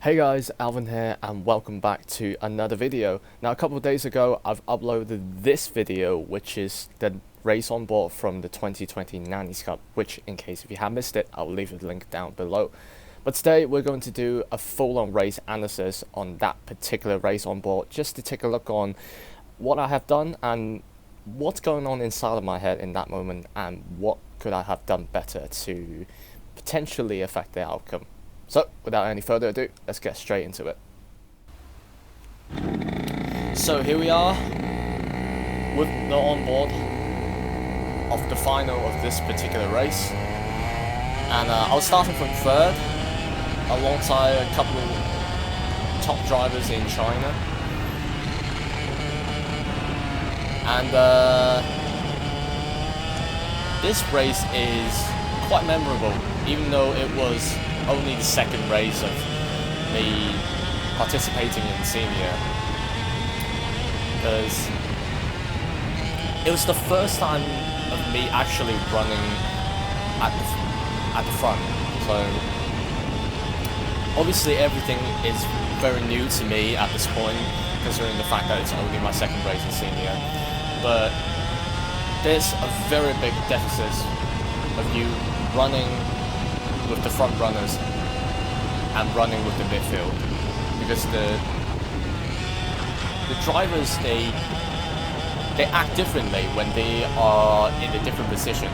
Hey guys, Alvin here and welcome back to another video. Now a couple of days ago I've uploaded this video, which is the race on board from the 2020 Nanny Cup, which in case if you have missed it, I'll leave the link down below. But today we're going to do a full-on race analysis on that particular race on board, just to take a look on what I have done and what's going on inside of my head in that moment and what could I have done better to potentially affect the outcome. So, without any further ado, let's get straight into it. So here we are, with the onboard of the final of this particular race. And I was starting from third, alongside a couple of top drivers in China. And this race is quite memorable, even though it was only the second race of me participating in senior, because it was the first time of me actually running at the front. So obviously everything is very new to me at this point, considering the fact that it's only my second race in senior. But there's a very big deficit of you running with the front runners and running with the midfield, because the drivers they act differently when they are in a different position.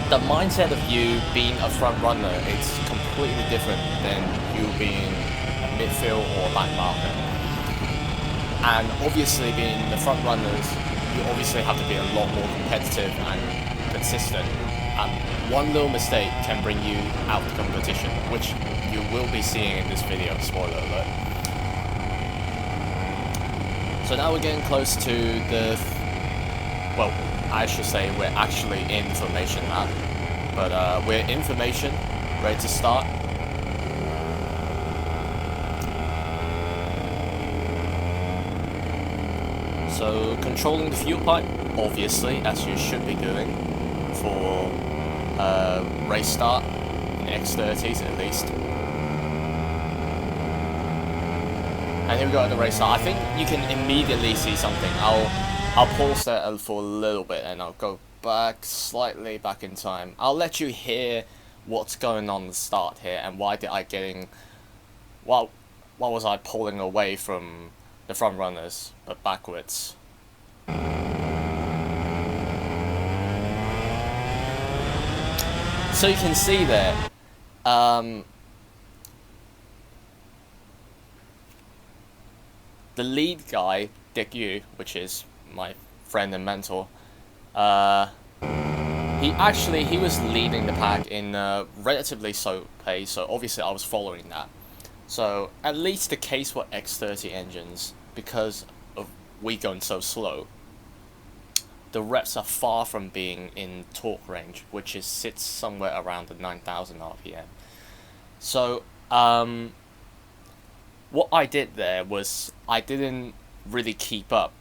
The mindset of you being a front runner is completely different than you being a midfield or back marker. And obviously being the front runners, you obviously have to be a lot more competitive and consistent. And one little mistake can bring you out of the competition, which you will be seeing in this video, spoiler alert. So now we're getting close to the... well, I should say we're actually in the formation lap. But we're in formation, ready to start. So controlling the fuel pipe, obviously, as you should be doing for race start in X30s at least. And here we go at the race start. I think you can immediately see something. I'll pause that for a little bit and I'll go back slightly back in time. I'll let you hear what's going on at the start here and why was I pulling away from the front runners but backwards. So you can see there, the lead guy, Dick Yu, which is my friend and mentor, he was leading the pack in relatively slow pace, so obviously I was following that. So at least the case for X30 engines, because of we going so slow, the reps are far from being in torque range, which sits somewhere around the 9,000 RPM. So, what I did there was I didn't really keep up,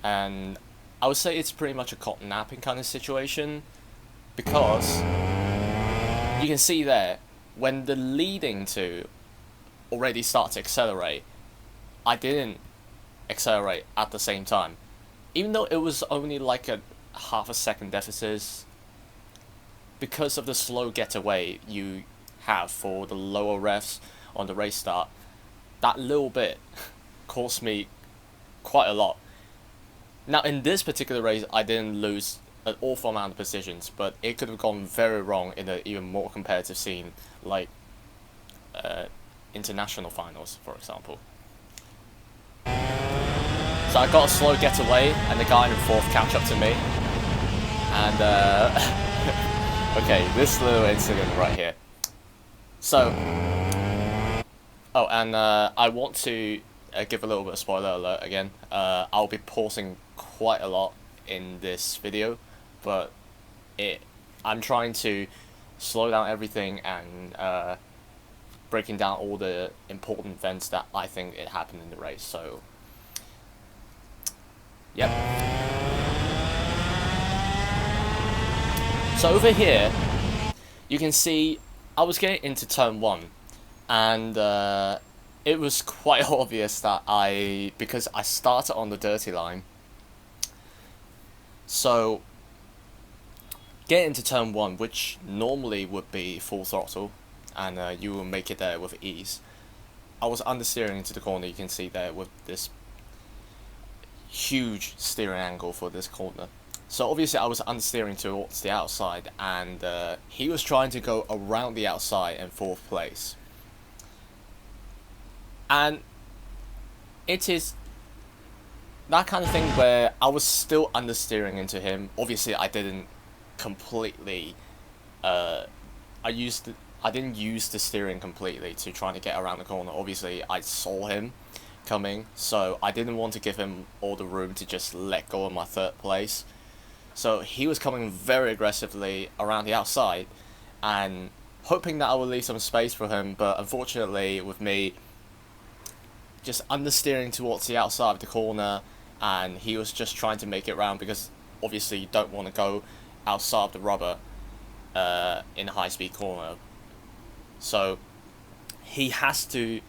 and I would say it's pretty much a caught napping kind of situation, because you can see there, when the leading two already start to accelerate, I didn't accelerate at the same time. Even though it was only like a half a second deficit, because of the slow getaway you have for the lower revs on the race start, that little bit cost me quite a lot. Now in this particular race, I didn't lose an awful amount of positions, but it could have gone very wrong in an even more competitive scene, like international finals, for example. So I got a slow getaway, and the guy in fourth catch up to me. And, okay, this little incident right here. So, oh, and I want to give a little bit of spoiler alert again. I'll be pausing quite a lot in this video, but I'm trying to slow down everything and breaking down all the important events that I think it happened in the race. So, yep. So over here, you can see I was getting into turn 1, And it was quite obvious that because I started on the dirty line, so get into turn 1, which normally would be full throttle, and you will make it there with ease. I was understeering into the corner, you can see there, with this huge steering angle for this corner. So obviously I was understeering towards the outside, and he was trying to go around the outside in 4th place. And it is that kind of thing where I was still understeering into him. Obviously I didn't completely I didn't use the steering completely to try to get around the corner. Obviously I saw him coming, so I didn't want to give him all the room to just let go of my 3rd place. So he was coming very aggressively around the outside and hoping that I would leave some space for him, but unfortunately with me just understeering towards the outside of the corner, and he was just trying to make it round, because obviously you don't want to go outside of the rubber in a high-speed corner. So he has to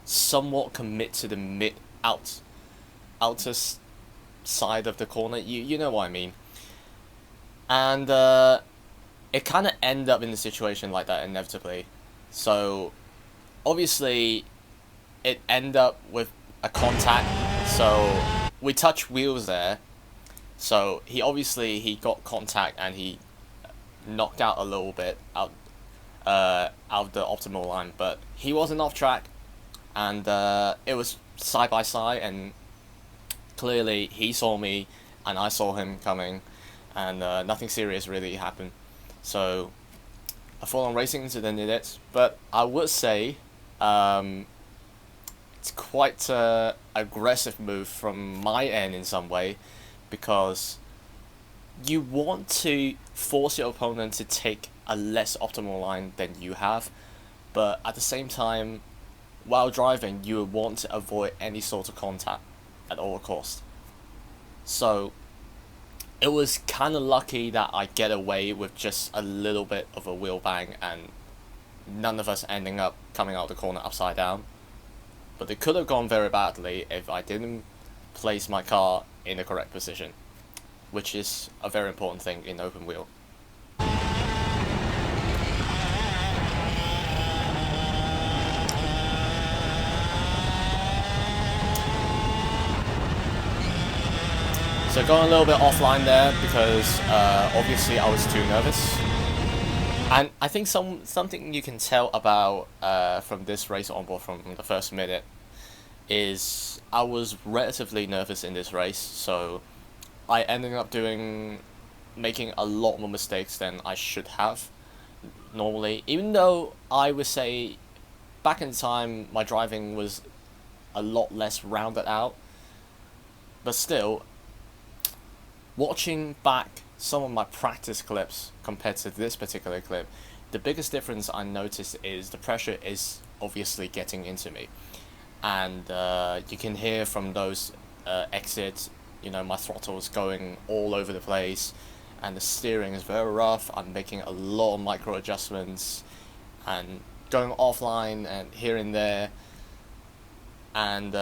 somewhat commit to the outer side of the corner. You know what I mean. And it kind of ended up in the situation like that inevitably. So obviously it ended up with a contact, so we touched wheels there. So he got contact, and he knocked out a little bit out of the optimal line, but he wasn't off track, and it was side by side, and clearly he saw me and I saw him coming, and nothing serious really happened. So a full-on racing incident in it, but I would say it's quite an aggressive move from my end in some way, because you want to force your opponent to take a less optimal line than you have, but at the same time, while driving, you want to avoid any sort of contact at all costs. So it was kind of lucky that I get away with just a little bit of a wheel bang, and none of us ending up coming out of the corner upside down. But it could have gone very badly if I didn't place my car in the correct position, which is a very important thing in open wheel. So going a little bit offline there, because obviously I was too nervous. And I think something you can tell about from this race onboard from the first minute is I was relatively nervous in this race, so I ended up making a lot more mistakes than I should have normally, even though I would say back in time my driving was a lot less rounded out, but still, watching back some of my practice clips compared to this particular clip, the biggest difference I noticed is the pressure is obviously getting into me, and you can hear from those exits, you know, my throttle is going all over the place, and the steering is very rough. I'm making a lot of micro adjustments and going offline and here and there, and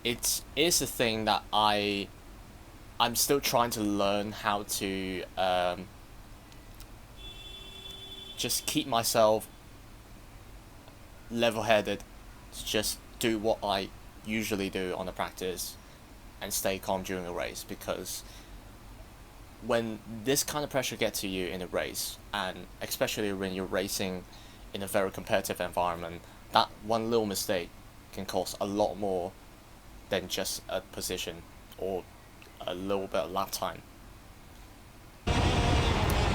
it is a thing that I'm still trying to learn how to just keep myself level-headed, to just do what I usually do on the practice and stay calm during a race, because when this kind of pressure gets to you in a race, and especially when you're racing in a very competitive environment, that one little mistake can cost a lot more than just a position or a little bit of lap time.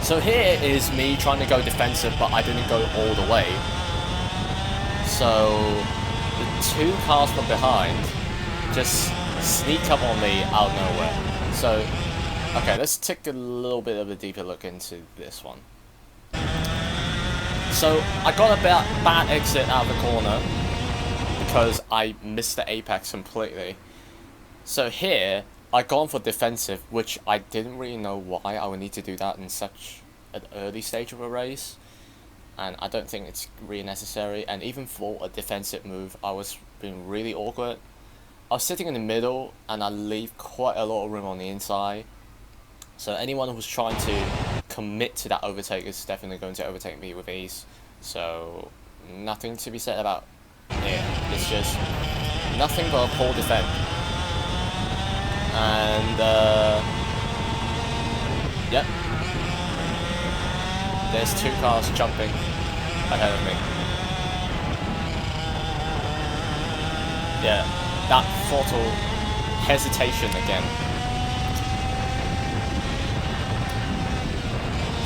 So here is me trying to go defensive, but I didn't go all the way. So the two cars from behind just sneak up on me out of nowhere. So, okay, let's take a little bit of a deeper look into this one. So I got a bad exit out of the corner because I missed the apex completely. So here, I gone for defensive, which I didn't really know why I would need to do that in such an early stage of a race. and I don't think it's really necessary. And even for a defensive move, I was being really awkward. I was sitting in the middle, and I leave quite a lot of room on the inside. So anyone who's trying to commit to that overtake is definitely going to overtake me with ease. So nothing to be said about it. It's just nothing but a poor defend. And yep, there's 2 cars jumping ahead of me. Yeah, that throttle hesitation again.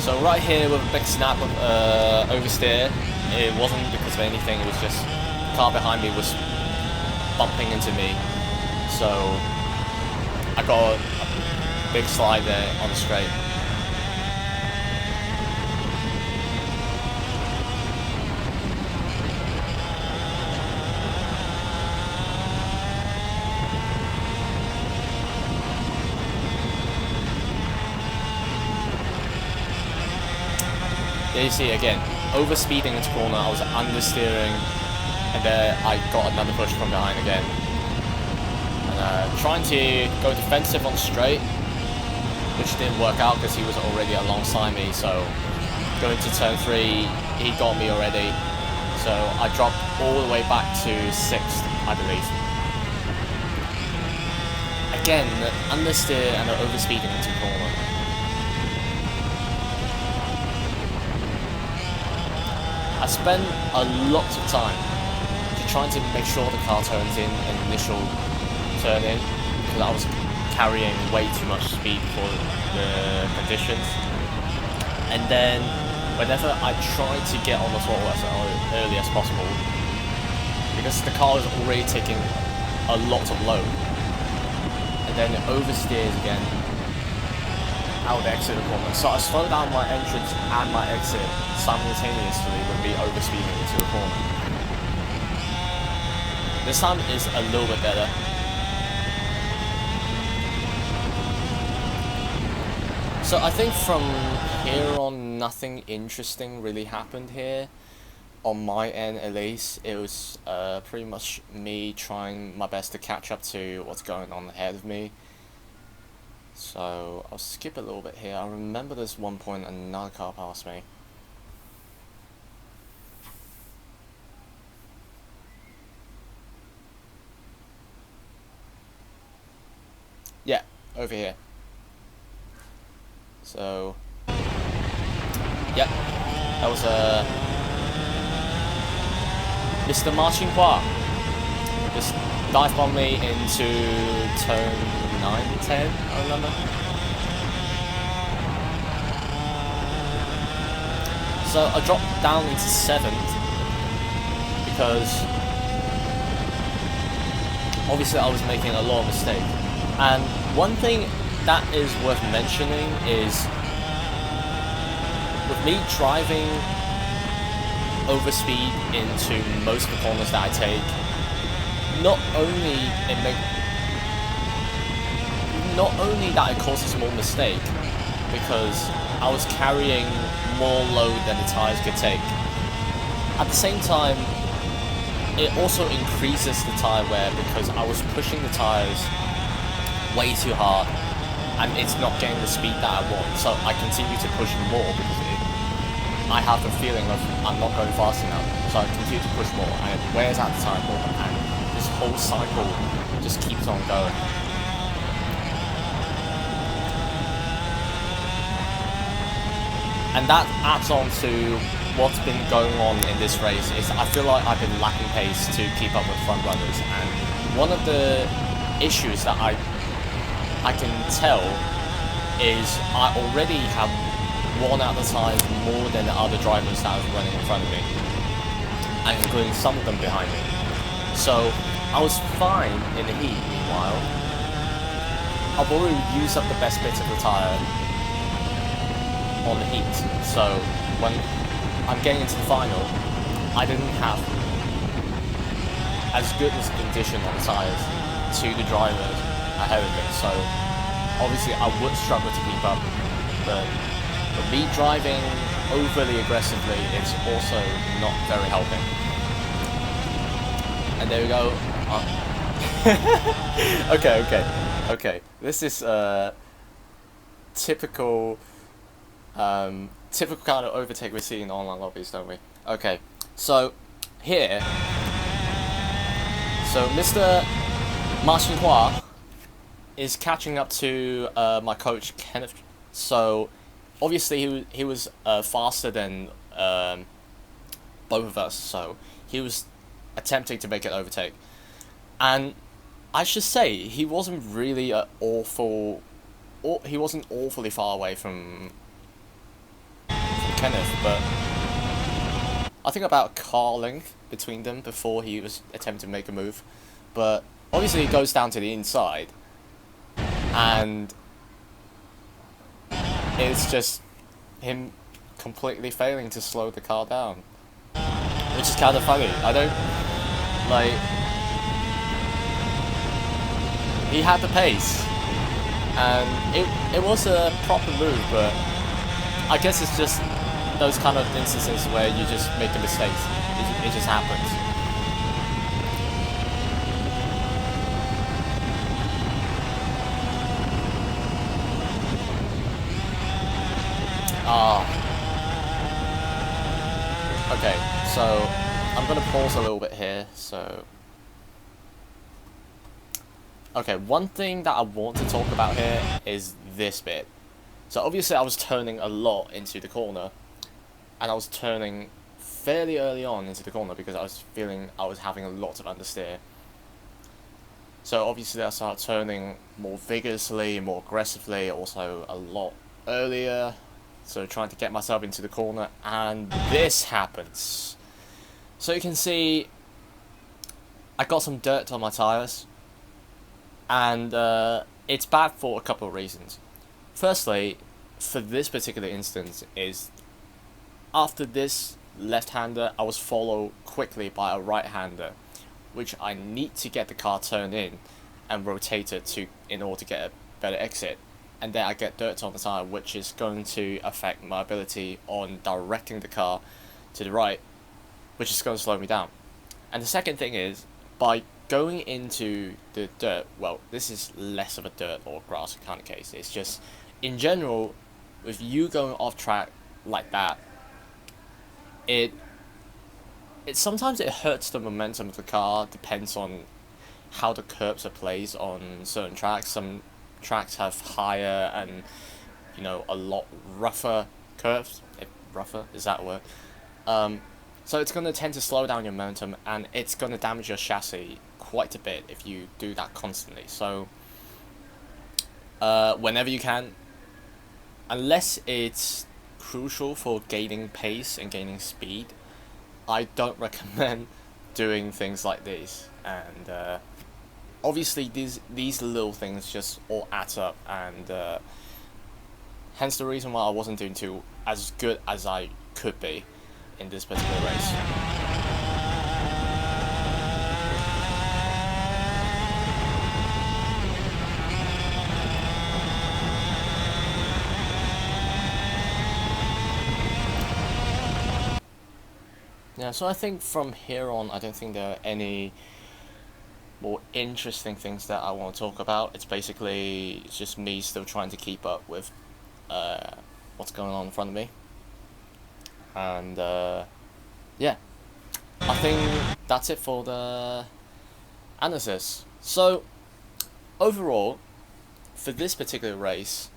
So right here with a big snap of oversteer, it wasn't because of anything, it was just the car behind me was bumping into me. So I got a big slide there on the straight. There you see again, over speeding into corner, I was understeering, and then I got another push from behind again. And trying to go defensive on straight, which didn't work out because he was already alongside me, so going to turn 3, he got me already. So I dropped all the way back to 6th, I believe. Again, the understeer and the overspeeding into corner. I spent a lot of time trying to make sure the car turns in an initial turn in, because I was carrying way too much speed for the conditions. And then whenever I tried to get on the throttle as early as possible, because the car was already taking a lot of load, and then it oversteers again out the exit of the corner. So I slowed down my entrance and my exit simultaneously with me overspeeding into the corner. This time is a little bit better. So I think from here on, nothing interesting really happened here. On my end at least, it was pretty much me trying my best to catch up to what's going on ahead of me. So I'll skip a little bit here. I remember there's one point another car passed me. Yeah, over here. So, yep, that was Mr. Marching Hua. Just dive bombed me into turn 9, 10, I remember. So I dropped down into 7th because obviously I was making a lot of mistakes. And one thing that is worth mentioning is with me driving over speed into most of the corners that I take, not only that it causes more mistake, because I was carrying more load than the tires could take. At the same time, it also increases the tire wear because I was pushing the tires way too hard and it's not getting the speed that I want. So I continue to push more because I have the feeling of I'm not going fast enough. So I continue to push more and it wears out the tire more, and this whole cycle just keeps on going. And that adds on to what's been going on in this race is I feel like I've been lacking pace to keep up with front runners, and one of the issues that I can tell is I already have worn out the tires more than the other drivers that are running in front of me, and including some of them behind me. So I was fine in the heat. Meanwhile, I've already used up the best bits of the tire on the heat, so when I'm getting into the final, I didn't have as good as condition on the tires to the drivers ahead of me, so obviously I would struggle to keep up. But with me driving overly aggressively, it's also not very helping. And there we go. Okay. This is typical typical kind of overtake we see in online lobbies, don't we? Okay, so here, so Mr. Martin Hua is catching up to my coach Kenneth. So obviously he was faster than both of us, so he was attempting to make an overtake, and I should say he wasn't really he wasn't awfully far away from Kenneth, but I think about car length between them before he was attempting to make a move. But obviously it goes down to the inside, and it's just him completely failing to slow the car down, which is kind of funny. I don't like. He had the pace, and it was a proper move, but I guess it's just those kind of instances where you just make a mistake. It just happens. Okay, so I'm gonna pause a little bit here. So, okay, one thing that I want to talk about here is this bit. So obviously I was turning a lot into the corner, and I was turning fairly early on into the corner because I was feeling I was having a lot of understeer. So obviously I started turning more vigorously, more aggressively, also a lot earlier. So trying to get myself into the corner, and this happens. So you can see I got some dirt on my tyres, and it's bad for a couple of reasons. Firstly, for this particular instance, is after this left-hander, I was followed quickly by a right-hander, which I need to get the car turned in and rotated in order to get a better exit. And then I get dirt on the tire, which is going to affect my ability on directing the car to the right, which is going to slow me down. And the second thing is, by going into the dirt, well, this is less of a dirt or grass kind of case. It's just, in general, with you going off track like that, it sometimes it hurts the momentum of the car. Depends on how the curbs are placed on certain tracks. Some tracks have higher and, you know, a lot rougher curves. Rougher, is that a word? So it's going to tend to slow down your momentum, and it's going to damage your chassis quite a bit if you do that constantly. So whenever you can, unless it's crucial for gaining pace and gaining speed, I don't recommend doing things like these. And obviously these little things just all add up, and hence the reason why I wasn't doing as good as I could be in this particular race. Yeah, so I think from here on, I don't think there are any more interesting things that I want to talk about. It's just me still trying to keep up with what's going on in front of me. And yeah, I think that's it for the analysis. So overall, for this particular race,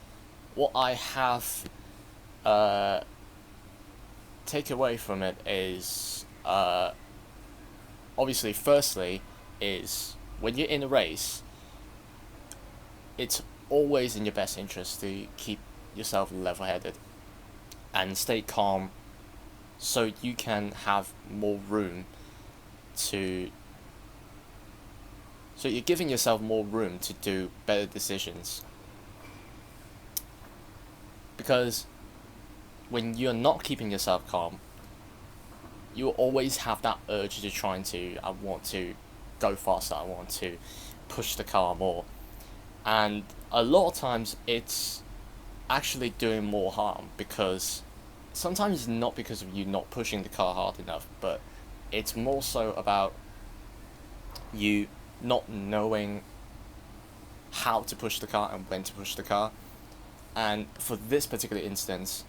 what I have take away from it is obviously, firstly, is when you're in a race, it's always in your best interest to keep yourself level-headed and stay calm, so you can have more room to. So you're giving yourself more room to do better decisions. Because when you're not keeping yourself calm, you always have that urge to I want to go faster, I want to push the car more. And a lot of times it's actually doing more harm, because sometimes it's not because of you not pushing the car hard enough, but it's more so about you not knowing how to push the car and when to push the car. And for this particular instance,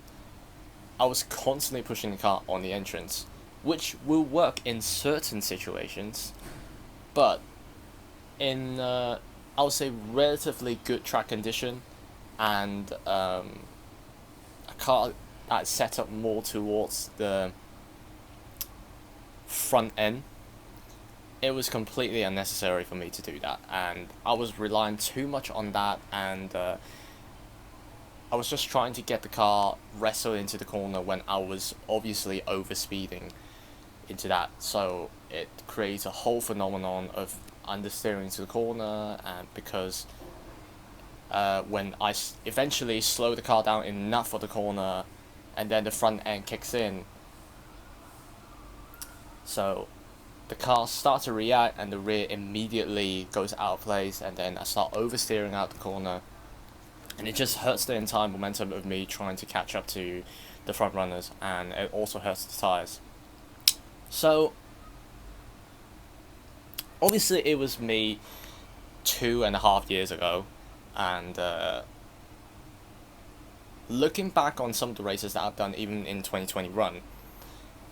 I was constantly pushing the car on the entrance, which will work in certain situations, but in I would say relatively good track condition and a car that's set up more towards the front end, it was completely unnecessary for me to do that, and I was relying too much on that, and I was just trying to get the car wrestled into the corner when I was obviously overspeeding into that, so it creates a whole phenomenon of understeering to the corner, and because when I eventually slow the car down enough for the corner, and then the front end kicks in, so the car starts to react and the rear immediately goes out of place, and then I start oversteering out the corner, and it just hurts the entire momentum of me trying to catch up to the front runners, and it also hurts the tires. So obviously it was me 2.5 years ago, and looking back on some of the races that I've done even in 2020 run,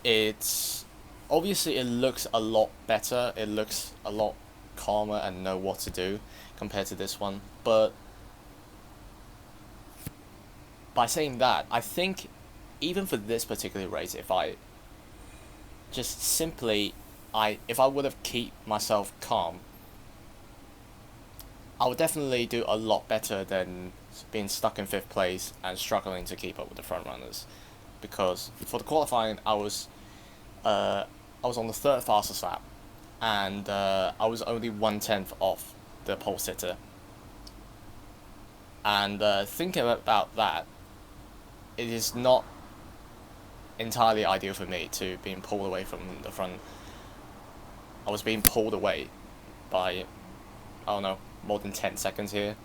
it's obviously it looks a lot better, it looks a lot calmer and know what to do compared to this one. But by saying that, I think even for this particular race, if I just simply if I would have kept myself calm, I would definitely do a lot better than being stuck in 5th place and struggling to keep up with the front runners. Because for the qualifying, I was on the 3rd fastest lap, and I was only 1/10 off the pole sitter. And thinking about that, it is not entirely ideal for me to being pulled away from the front. I was being pulled away by, I don't know, more than 10 seconds here.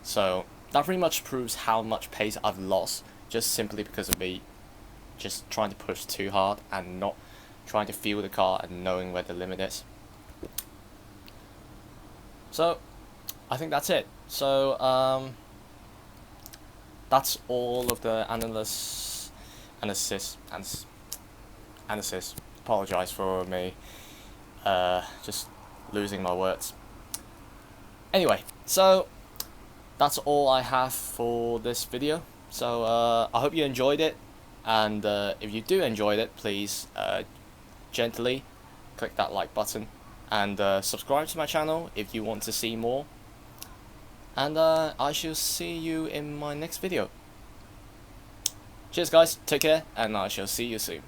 So that pretty much proves how much pace I've lost just simply because of me just trying to push too hard and not trying to feel the car and knowing where the limit is. So I think that's it. So that's all of the analysis. Apologize for me just losing my words. Anyway, so that's all I have for this video. So I hope you enjoyed it, and if you do enjoy it, please gently click that like button, and subscribe to my channel if you want to see more, and I shall see you in my next video. Cheers guys, take care, and I shall see you soon.